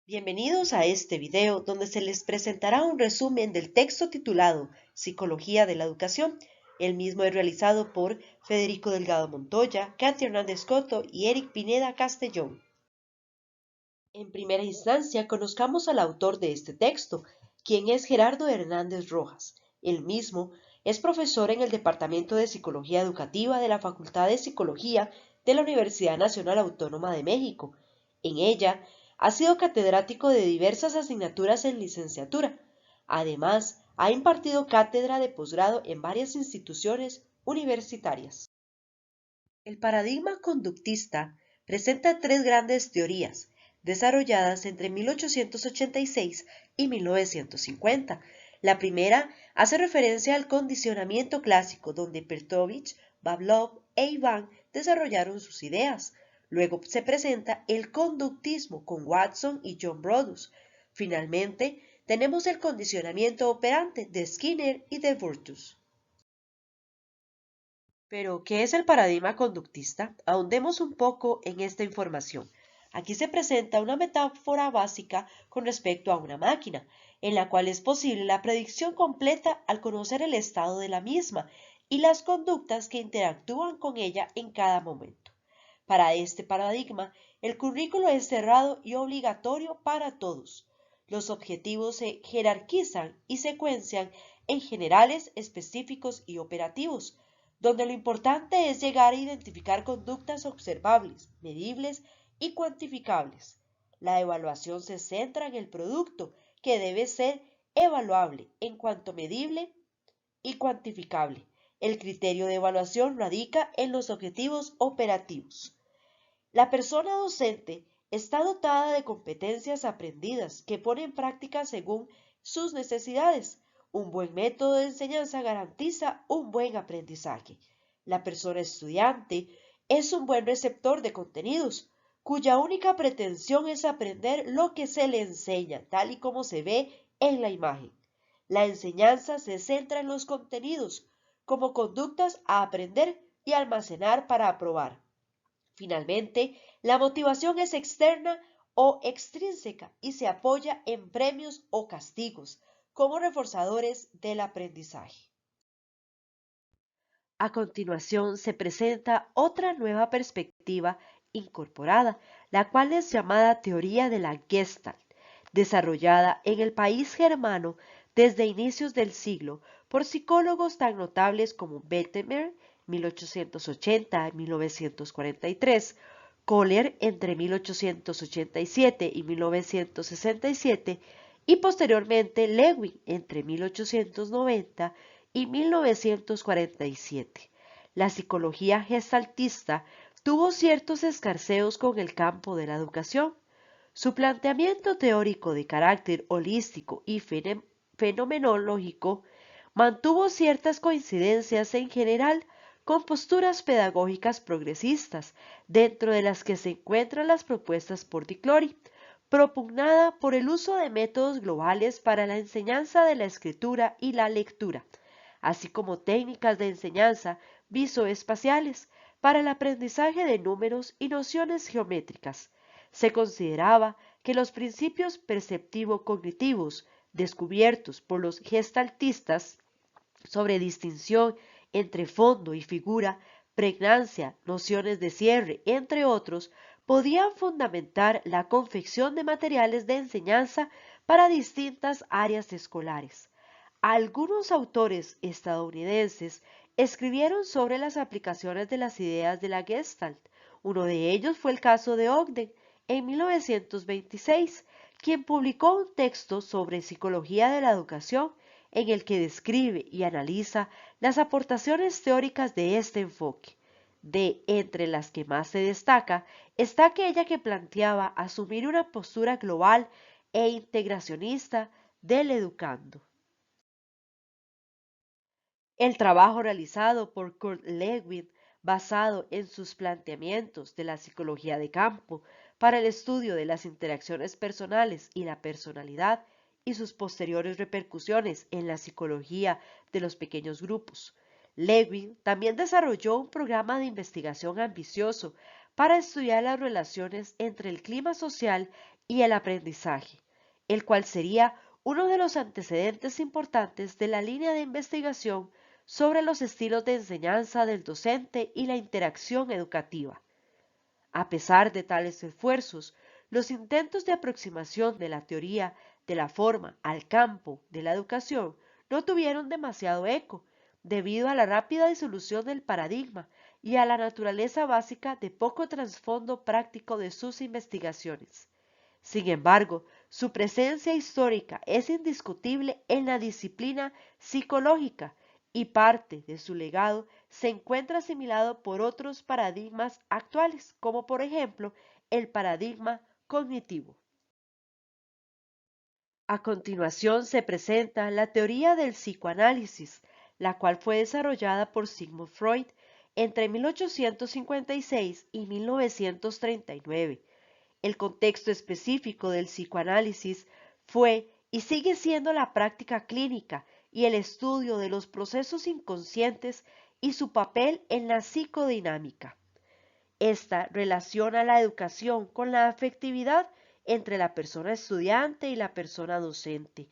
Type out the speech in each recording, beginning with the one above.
Bienvenidos a este video donde se les presentará un resumen del texto titulado Psicología de la Educación. El mismo es realizado por Federico Delgado Montoya, Katy Hernández Coto y Eric Pineda Castellón. En primera instancia, conozcamos al autor de este texto, quien es Gerardo Hernández Rojas. Él mismo es profesor en el Departamento de Psicología Educativa de la Facultad de Psicología de la Universidad Nacional Autónoma de México. En ella, ha sido catedrático de diversas asignaturas en licenciatura. Además, ha impartido cátedra de posgrado en varias instituciones universitarias. El paradigma conductista presenta tres grandes teorías, desarrolladas entre 1886 y 1950. La primera hace referencia al condicionamiento clásico, donde Petrovich, Pavlov e Ivan desarrollaron sus ideas. Luego se presenta el conductismo con Watson y John Brodus. Finalmente, tenemos el condicionamiento operante de Skinner y de Virtus. Pero, ¿qué es el paradigma conductista? Ahondemos un poco en esta información. Aquí se presenta una metáfora básica con respecto a una máquina, en la cual es posible la predicción completa al conocer el estado de la misma y las conductas que interactúan con ella en cada momento. Para este paradigma, el currículo es cerrado y obligatorio para todos. Los objetivos se jerarquizan y secuencian en generales, específicos y operativos, donde lo importante es llegar a identificar conductas observables, medibles y cuantificables. La evaluación se centra en el producto, que debe ser evaluable en cuanto medible y cuantificable. El criterio de evaluación radica en los objetivos operativos. La persona docente está dotada de competencias aprendidas que pone en práctica según sus necesidades. Un buen método de enseñanza garantiza un buen aprendizaje. La persona estudiante es un buen receptor de contenidos, cuya única pretensión es aprender lo que se le enseña, tal y como se ve en la imagen. La enseñanza se centra en los contenidos, como conductas a aprender y almacenar para aprobar. Finalmente, la motivación es externa o extrínseca y se apoya en premios o castigos como reforzadores del aprendizaje. A continuación se presenta otra nueva perspectiva incorporada, la cual es llamada teoría de la Gestalt, desarrollada en el país germano desde inicios del siglo por psicólogos tan notables como Bettemer, 1880-1943, Kohler entre 1887 y 1967 y posteriormente Lewin entre 1890 y 1947. La psicología gestaltista tuvo ciertos escarceos con el campo de la educación. Su planteamiento teórico de carácter holístico y fenomenológico mantuvo ciertas coincidencias en general con posturas pedagógicas progresistas, dentro de las que se encuentran las propuestas por Diclori, propugnada por el uso de métodos globales para la enseñanza de la escritura y la lectura, así como técnicas de enseñanza visoespaciales para el aprendizaje de números y nociones geométricas. Se consideraba que los principios perceptivo-cognitivos descubiertos por los gestaltistas sobre distinción entre fondo y figura, pregnancia, nociones de cierre, entre otros, podían fundamentar la confección de materiales de enseñanza para distintas áreas escolares. Algunos autores estadounidenses escribieron sobre las aplicaciones de las ideas de la Gestalt. Uno de ellos fue el caso de Ogden en 1926, quien publicó un texto sobre psicología de la educación en el que describe y analiza las aportaciones teóricas de este enfoque. De entre las que más se destaca está aquella que planteaba asumir una postura global e integracionista del educando. El trabajo realizado por Kurt Lewin, basado en sus planteamientos de la psicología de campo para el estudio de las interacciones personales y la personalidad y sus posteriores repercusiones en la psicología de los pequeños grupos. Lewin también desarrolló un programa de investigación ambicioso para estudiar las relaciones entre el clima social y el aprendizaje, el cual sería uno de los antecedentes importantes de la línea de investigación sobre los estilos de enseñanza del docente y la interacción educativa. A pesar de tales esfuerzos, los intentos de aproximación de la teoría de la forma al campo de la educación no tuvieron demasiado eco, debido a la rápida disolución del paradigma y a la naturaleza básica de poco trasfondo práctico de sus investigaciones. Sin embargo, su presencia histórica es indiscutible en la disciplina psicológica y parte de su legado se encuentra asimilado por otros paradigmas actuales, como por ejemplo el paradigma cognitivo. A continuación se presenta la teoría del psicoanálisis, la cual fue desarrollada por Sigmund Freud entre 1856 y 1939. El contexto específico del psicoanálisis fue y sigue siendo la práctica clínica y el estudio de los procesos inconscientes y su papel en la psicodinámica. Esta relaciona la educación con la afectividad entre la persona estudiante y la persona docente.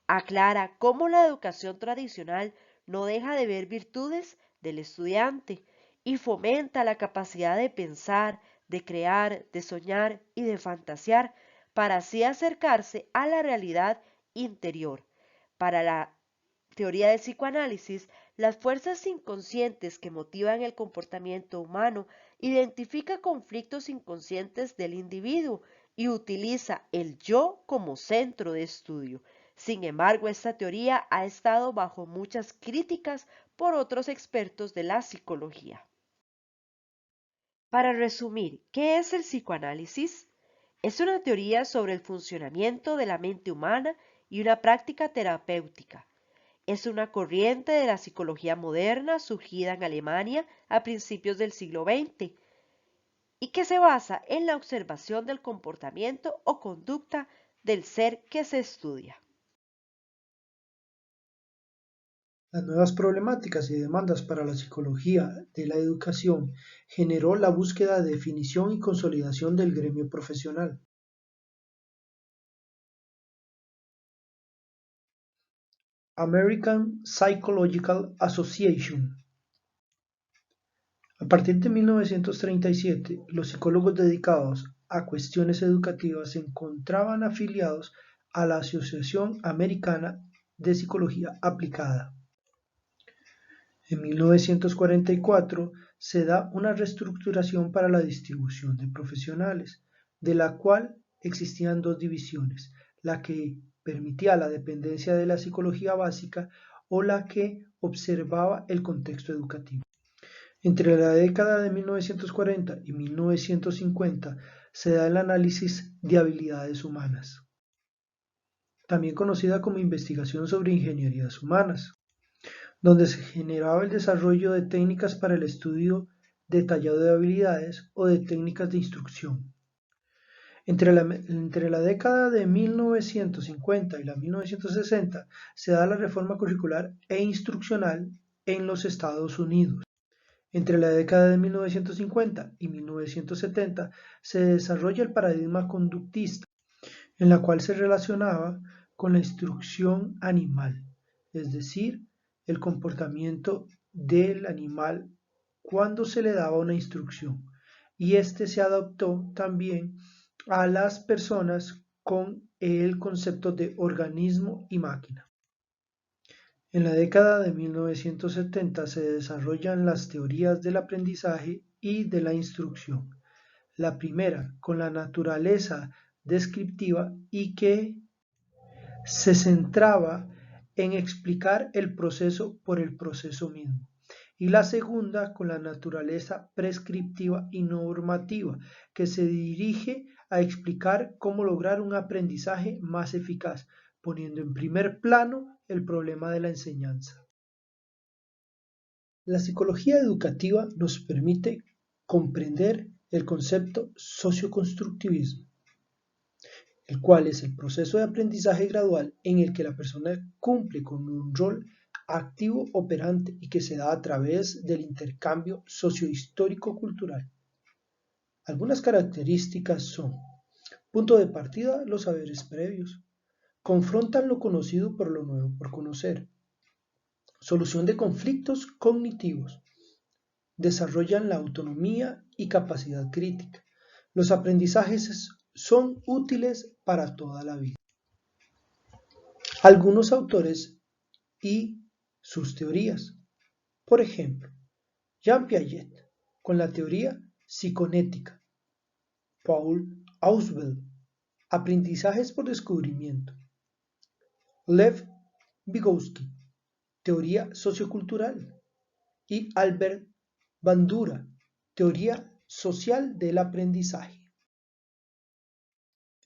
Aclara cómo la educación tradicional no deja de ver virtudes del estudiante y fomenta la capacidad de pensar, de crear, de soñar y de fantasear para así acercarse a la realidad interior. Para la teoría del psicoanálisis, las fuerzas inconscientes que motivan el comportamiento humano identifica conflictos inconscientes del individuo y utiliza el yo como centro de estudio. Sin embargo, esta teoría ha estado bajo muchas críticas por otros expertos de la psicología. Para resumir, ¿qué es el psicoanálisis? Es una teoría sobre el funcionamiento de la mente humana y una práctica terapéutica. Es una corriente de la psicología moderna surgida en Alemania a principios del siglo XX y que se basa en la observación del comportamiento o conducta del ser que se estudia. Las nuevas problemáticas y demandas para la psicología de la educación generó la búsqueda de definición y consolidación del gremio profesional. American Psychological Association. A partir de 1937, los psicólogos dedicados a cuestiones educativas se encontraban afiliados a la Asociación Americana de Psicología Aplicada. En 1944 se da una reestructuración para la distribución de profesionales, de la cual existían dos divisiones, la que permitía la dependencia de la psicología básica o la que observaba el contexto educativo. Entre la década de 1940 y 1950 se da el análisis de habilidades humanas, también conocida como investigación sobre ingenierías humanas, donde se generaba el desarrollo de técnicas para el estudio detallado de habilidades o de técnicas de instrucción. Entre la década de 1950 y la 1960 se da la reforma curricular e instruccional en los Estados Unidos. Entre la década de 1950 y 1970 se desarrolla el paradigma conductista, en la cual se relacionaba con la instrucción animal, es decir, el comportamiento del animal cuando se le daba una instrucción. Y este se adoptó también a las personas con el concepto de organismo y máquina. En la década de 1970 se desarrollan las teorías del aprendizaje y de la instrucción. La primera con la naturaleza descriptiva y que se centraba en explicar el proceso por el proceso mismo, y la segunda con la naturaleza prescriptiva y normativa, que se dirige a explicar cómo lograr un aprendizaje más eficaz, poniendo en primer plano el problema de la enseñanza. La psicología educativa nos permite comprender el concepto socioconstructivismo, el cual es el proceso de aprendizaje gradual en el que la persona cumple con un rol activo operante y que se da a través del intercambio sociohistórico-cultural. Algunas características son: punto de partida, los saberes previos. Confrontan lo conocido por lo nuevo por conocer. Solución de conflictos cognitivos. Desarrollan la autonomía y capacidad crítica. Los aprendizajes son útiles para toda la vida. Algunos autores y sus teorías. Por ejemplo, Jean Piaget, con la teoría psiconética. Paul Ausubel, aprendizajes por descubrimiento. Lev Vygotsky, teoría sociocultural. Y Albert Bandura, teoría social del aprendizaje.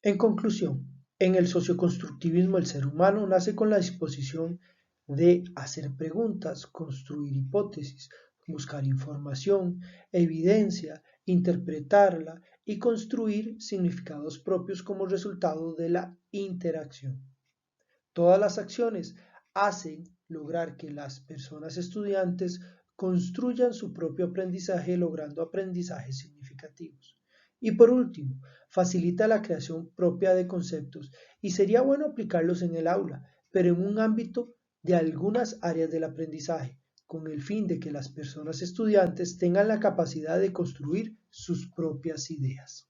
En conclusión, en el socioconstructivismo el ser humano nace con la disposición de hacer preguntas, construir hipótesis, buscar información, evidencia, interpretarla y construir significados propios como resultado de la interacción. Todas las acciones hacen lograr que las personas estudiantes construyan su propio aprendizaje logrando aprendizajes significativos. Y por último, facilita la creación propia de conceptos y sería bueno aplicarlos en el aula, pero en un ámbito de algunas áreas del aprendizaje, con el fin de que las personas estudiantes tengan la capacidad de construir sus propias ideas.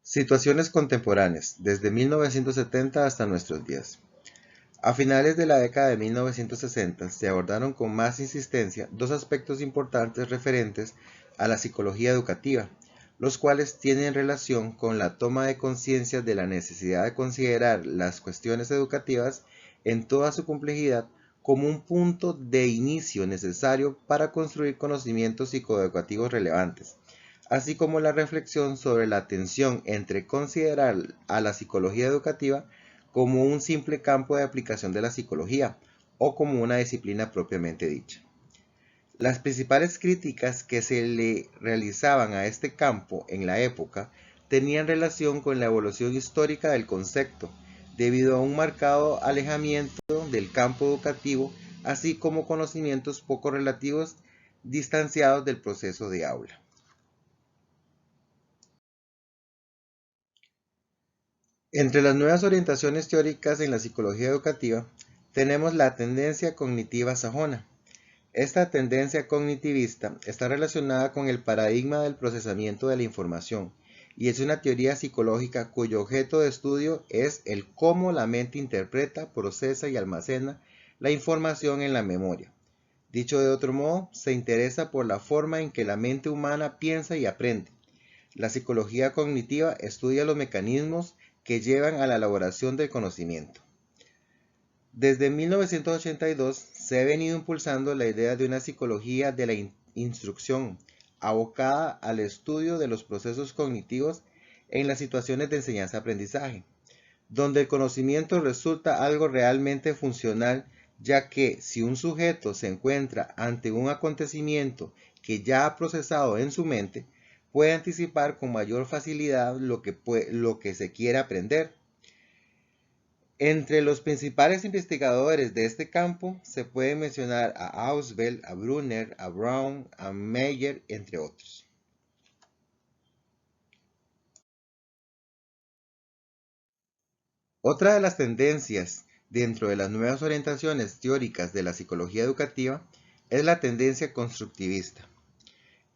Situaciones contemporáneas, desde 1970 hasta nuestros días. A finales de la década de 1960 se abordaron con más insistencia dos aspectos importantes referentes a la psicología educativa, los cuales tienen relación con la toma de conciencia de la necesidad de considerar las cuestiones educativas en toda su complejidad como un punto de inicio necesario para construir conocimientos psicoeducativos relevantes, así como la reflexión sobre la tensión entre considerar a la psicología educativa como un simple campo de aplicación de la psicología o como una disciplina propiamente dicha. Las principales críticas que se le realizaban a este campo en la época tenían relación con la evolución histórica del concepto, debido a un marcado alejamiento del campo educativo, así como conocimientos poco relativos distanciados del proceso de aula. Entre las nuevas orientaciones teóricas en la psicología educativa, tenemos la tendencia cognitiva sajona. Esta tendencia cognitivista está relacionada con el paradigma del procesamiento de la información y es una teoría psicológica cuyo objeto de estudio es el cómo la mente interpreta, procesa y almacena la información en la memoria. Dicho de otro modo, se interesa por la forma en que la mente humana piensa y aprende. La psicología cognitiva estudia los mecanismos que llevan a la elaboración del conocimiento. Desde 1982 se ha venido impulsando la idea de una psicología de la instrucción, abocada al estudio de los procesos cognitivos en las situaciones de enseñanza-aprendizaje, donde el conocimiento resulta algo realmente funcional, ya que si un sujeto se encuentra ante un acontecimiento que ya ha procesado en su mente, puede anticipar con mayor facilidad lo que se quiere aprender. Entre los principales investigadores de este campo se puede mencionar a Ausubel, a Brunner, a Brown, a Meyer, entre otros. Otra de las tendencias dentro de las nuevas orientaciones teóricas de la psicología educativa es la tendencia constructivista.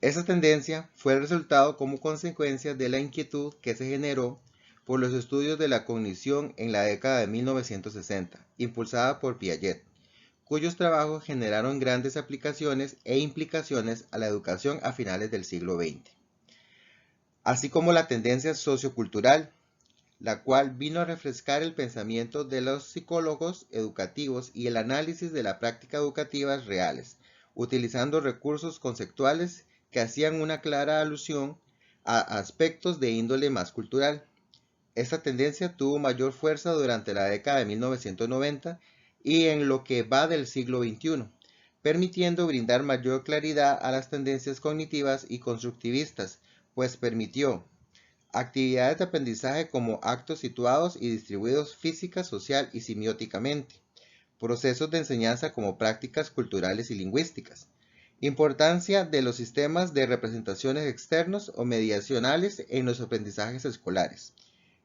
Esta tendencia fue el resultado como consecuencia de la inquietud que se generó por los estudios de la cognición en la década de 1960, impulsada por Piaget, cuyos trabajos generaron grandes aplicaciones e implicaciones a la educación a finales del siglo XX, así como la tendencia sociocultural, la cual vino a refrescar el pensamiento de los psicólogos educativos y el análisis de la práctica educativas reales, utilizando recursos conceptuales que hacían una clara alusión a aspectos de índole más cultural. Esta tendencia tuvo mayor fuerza durante la década de 1990 y en lo que va del siglo XXI, permitiendo brindar mayor claridad a las tendencias cognitivas y constructivistas, pues permitió actividades de aprendizaje como actos situados y distribuidos física, social y semióticamente, procesos de enseñanza como prácticas culturales y lingüísticas, Importancia de los sistemas de representaciones externos o mediacionales en los aprendizajes escolares.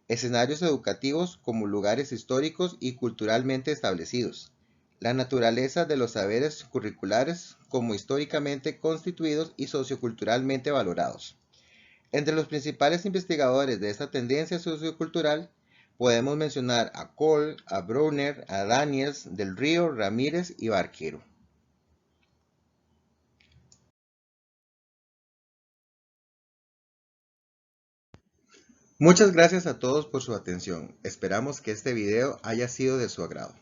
Escenarios educativos como lugares históricos y culturalmente establecidos. La naturaleza de los saberes curriculares como históricamente constituidos y socioculturalmente valorados. Entre los principales investigadores de esta tendencia sociocultural podemos mencionar a Cole, a Brunner, a Daniels, Del Río, Ramírez y Barquero. Muchas gracias a todos por su atención. Esperamos que este video haya sido de su agrado.